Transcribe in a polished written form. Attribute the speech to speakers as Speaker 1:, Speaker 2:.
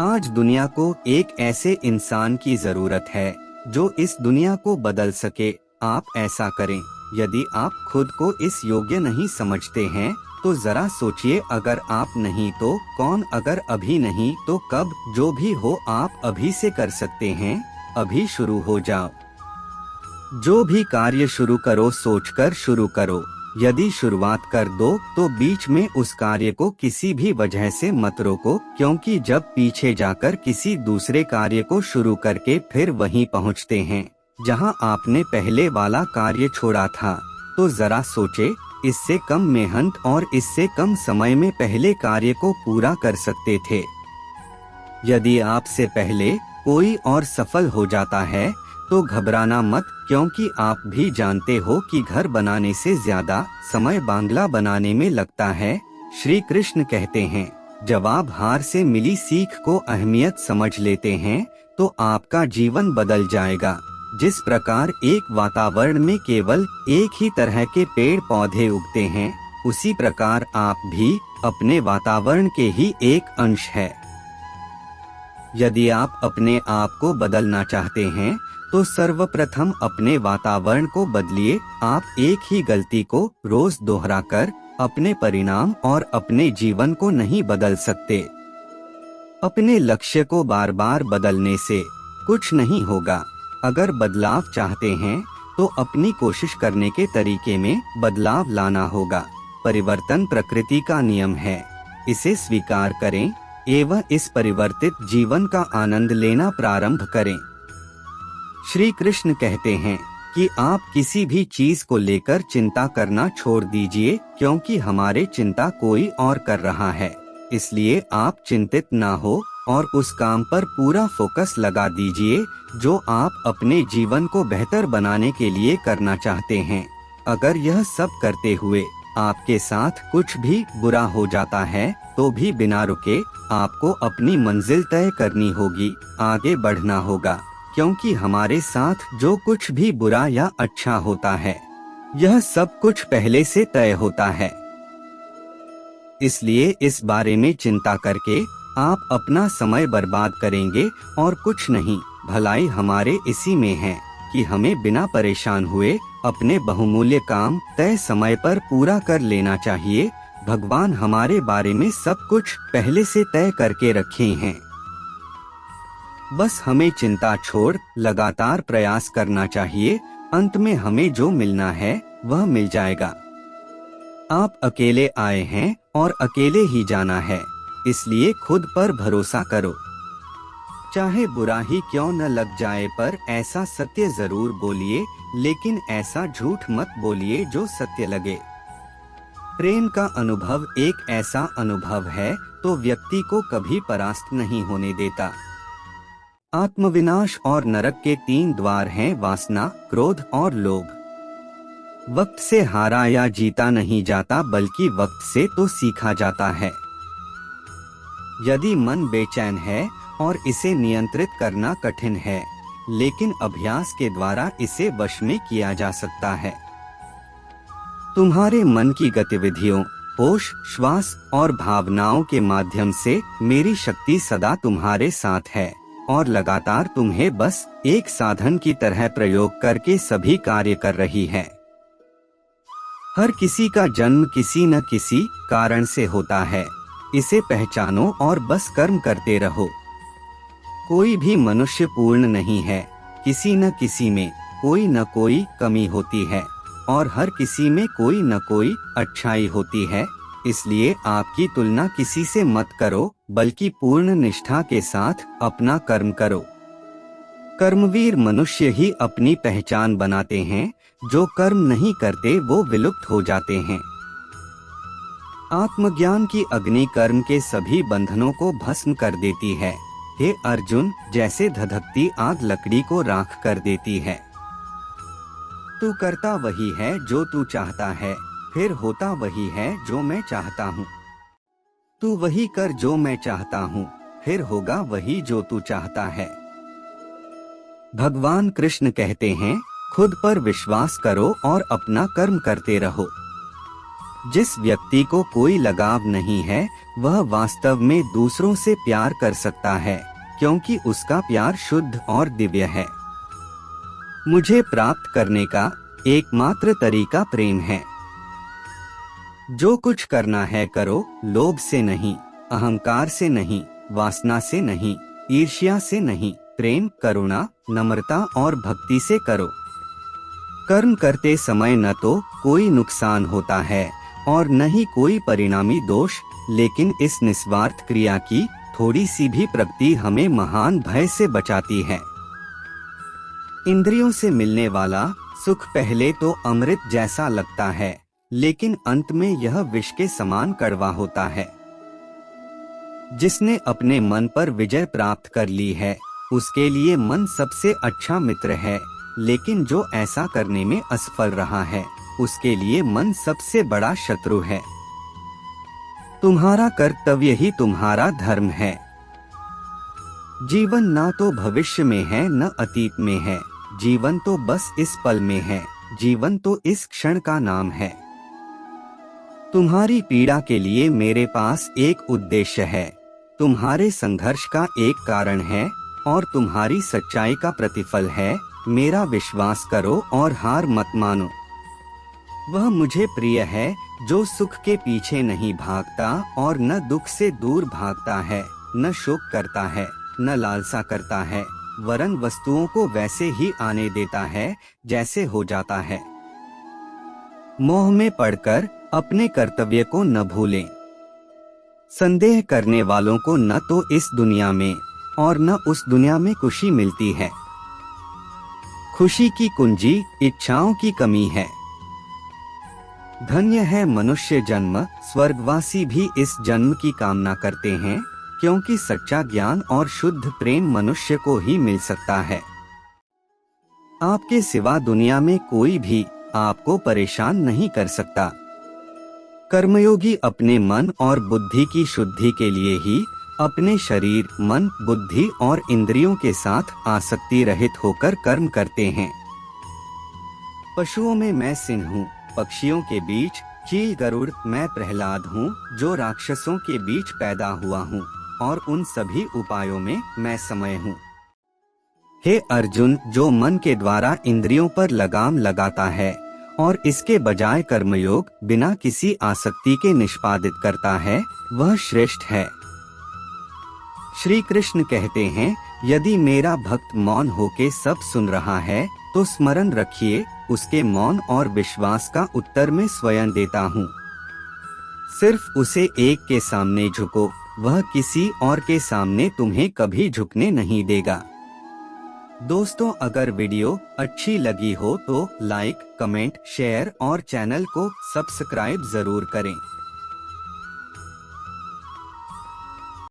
Speaker 1: आज दुनिया को एक ऐसे इंसान की जरूरत है जो इस दुनिया को बदल सके। आप ऐसा करें। यदि आप खुद को इस योग्य नहीं समझते हैं तो जरा सोचिए, अगर आप नहीं तो कौन, अगर अभी नहीं तो कब। जो भी हो आप अभी से कर सकते हैं, अभी शुरू हो जाओ। जो भी कार्य शुरू करो सोचकर शुरू करो। यदि शुरुआत कर दो तो बीच में उस कार्य को किसी भी वजह से मत रोको, क्योंकि जब पीछे जाकर किसी दूसरे कार्य को शुरू करके फिर वहीं पहुंचते हैं जहां आपने पहले वाला कार्य छोड़ा था, तो जरा सोचे, इससे कम मेहनत और इससे कम समय में पहले कार्य को पूरा कर सकते थे। यदि आपसे पहले कोई और सफल हो जाता है तो घबराना मत, क्योंकि आप भी जानते हो कि घर बनाने से ज्यादा समय बांग्ला बनाने में लगता है। श्री कृष्ण कहते हैं, जब आप हार से मिली सीख को अहमियत समझ लेते हैं तो आपका जीवन बदल जाएगा। जिस प्रकार एक वातावरण में केवल एक ही तरह के पेड़ पौधे उगते हैं, उसी प्रकार आप भी अपने वातावरण के ही एक अंश है। यदि आप अपने आप को बदलना चाहते हैं तो सर्वप्रथम अपने वातावरण को बदलिए। आप एक ही गलती को रोज दोहराकर अपने परिणाम और अपने जीवन को नहीं बदल सकते। अपने लक्ष्य को बार बार बदलने से कुछ नहीं होगा। अगर बदलाव चाहते हैं तो अपनी कोशिश करने के तरीके में बदलाव लाना होगा। परिवर्तन प्रकृति का नियम है, इसे स्वीकार करें एवं इस परिवर्तित जीवन का आनंद लेना प्रारंभ करें। श्री कृष्ण कहते हैं कि आप किसी भी चीज को लेकर चिंता करना छोड़ दीजिए, क्योंकि हमारे चिंता कोई और कर रहा है। इसलिए आप चिंतित ना हो और उस काम पर पूरा फोकस लगा दीजिए जो आप अपने जीवन को बेहतर बनाने के लिए करना चाहते हैं। अगर यह सब करते हुए आपके साथ कुछ भी बुरा हो जाता है तो भी बिना रुके आपको अपनी मंजिल तय करनी होगी, आगे बढ़ना होगा, क्योंकि हमारे साथ जो कुछ भी बुरा या अच्छा होता है यह सब कुछ पहले से तय होता है। इसलिए इस बारे में चिंता करके आप अपना समय बर्बाद करेंगे और कुछ नहीं। भलाई हमारे इसी में है कि हमें बिना परेशान हुए अपने बहुमूल्य काम तय समय पर पूरा कर लेना चाहिए। भगवान हमारे बारे में सब कुछ पहले से तय करके रखे हैं। बस हमें चिंता छोड़ लगातार प्रयास करना चाहिए। अंत में हमें जो मिलना है वह मिल जाएगा। आप अकेले आए हैं और अकेले ही जाना है, इसलिए खुद पर भरोसा करो। चाहे बुरा ही क्यों न लग जाए, पर ऐसा सत्य जरूर बोलिए, लेकिन ऐसा झूठ मत बोलिए जो सत्य लगे। प्रेम का अनुभव एक ऐसा अनुभव है तो व्यक्ति को कभी परास्त नहीं होने देता। आत्मविनाश और नरक के 3 द्वार हैं, वासना, क्रोध और लोभ। वक्त से हारा या जीता नहीं जाता, बल्कि वक्त से तो सीखा जाता है। यदि मन बेचैन है और इसे नियंत्रित करना कठिन है, लेकिन अभ्यास के द्वारा इसे वश में किया जा सकता है। तुम्हारे मन की गतिविधियों, होश, श्वास और भावनाओं के माध्यम से मेरी शक्ति सदा तुम्हारे साथ है और लगातार तुम्हें बस एक साधन की तरह प्रयोग करके सभी कार्य कर रही है। हर किसी का जन्म किसी न किसी कारण से होता है, इसे पहचानो और बस कर्म करते रहो। कोई भी मनुष्य पूर्ण नहीं है, किसी न किसी में कोई न कोई कमी होती है और हर किसी में कोई न कोई अच्छाई होती है। इसलिए आपकी तुलना किसी से मत करो, बल्कि पूर्ण निष्ठा के साथ अपना कर्म करो। कर्मवीर मनुष्य ही अपनी पहचान बनाते हैं, जो कर्म नहीं करते वो विलुप्त हो जाते हैं। आत्मज्ञान की अग्नि कर्म के सभी बंधनों को भस्म कर देती है। हे अर्जुन, जैसे धधकती आग लकड़ी को राख कर देती है। तू करता वही है जो तू चाहता है, फिर होता वही है जो मैं चाहता हूँ। तू वही कर जो मैं चाहता हूँ, फिर होगा वही जो तू चाहता है। भगवान कृष्ण कहते हैं, खुद पर विश्वास करो और अपना कर्म करते रहो। जिस व्यक्ति को कोई लगाव नहीं है वह वास्तव में दूसरों से प्यार कर सकता है, क्योंकि उसका प्यार शुद्ध और दिव्य है। मुझे प्राप्त करने का एकमात्र तरीका प्रेम है। जो कुछ करना है करो, लोभ से नहीं, अहंकार से नहीं, वासना से नहीं, ईर्ष्या से नहीं, प्रेम, करुणा, नम्रता और भक्ति से करो। कर्म करते समय न तो कोई नुकसान होता है और न ही कोई परिणामी दोष, लेकिन इस निस्वार्थ क्रिया की थोड़ी सी भी प्रगति हमें महान भय से बचाती है। इंद्रियों से मिलने वाला सुख पहले तो अमृत जैसा लगता है, लेकिन अंत में यह विष के समान कड़वा होता है। जिसने अपने मन पर विजय प्राप्त कर ली है उसके लिए मन सबसे अच्छा मित्र है, लेकिन जो ऐसा करने में असफल रहा है उसके लिए मन सबसे बड़ा शत्रु है। तुम्हारा कर्तव्य ही तुम्हारा धर्म है। जीवन ना तो भविष्य में है न अतीत में है, जीवन तो बस इस पल में है, जीवन तो इस क्षण का नाम है। तुम्हारी पीड़ा के लिए मेरे पास एक उद्देश्य है, तुम्हारे संघर्ष का एक कारण है और तुम्हारी सच्चाई का प्रतिफल है। मेरा विश्वास करो और हार मत मानो। वह मुझे प्रिय है जो सुख के पीछे नहीं भागता और न दुख से दूर भागता है, न शोक करता है, न लालसा करता है, वरन वस्तुओं को वैसे ही आने देता है जैसे हो जाता है। मोह में पड़कर अपने कर्तव्य को न भूलें। संदेह करने वालों को न तो इस दुनिया में और न उस दुनिया में खुशी मिलती है। खुशी की कुंजी इच्छाओं की कमी है। धन्य है मनुष्य जन्म, स्वर्गवासी भी इस जन्म की कामना करते हैं, क्योंकि सच्चा ज्ञान और शुद्ध प्रेम मनुष्य को ही मिल सकता है। आपके सिवा दुनिया में कोई भी आपको परेशान नहीं कर सकता। कर्मयोगी अपने मन और बुद्धि की शुद्धि के लिए ही अपने शरीर, मन, बुद्धि और इंद्रियों के साथ आसक्ति रहित होकर कर्म करते हैं। पशुओं में मैं सिंह हूँ, पक्षियों के बीच चील गरुड़, मैं प्रहलाद हूँ जो राक्षसों के बीच पैदा हुआ हूँ, और उन सभी उपायों में मैं समय हूँ। हे अर्जुन, जो मन के द्वारा इंद्रियों पर लगाम लगाता है और इसके बजाय कर्मयोग बिना किसी आसक्ति के निष्पादित करता है, वह श्रेष्ठ है। श्री कृष्ण कहते हैं, यदि मेरा भक्त मौन होके सब सुन रहा है तो स्मरण रखिए, उसके मौन और विश्वास का उत्तर मैं स्वयं देता हूँ। सिर्फ उसे एक के सामने झुको, वह किसी और के सामने तुम्हें कभी झुकने नहीं देगा। दोस्तों, अगर वीडियो अच्छी लगी हो तो लाइक, कमेंट, शेयर और चैनल को सब्सक्राइब जरूर करें।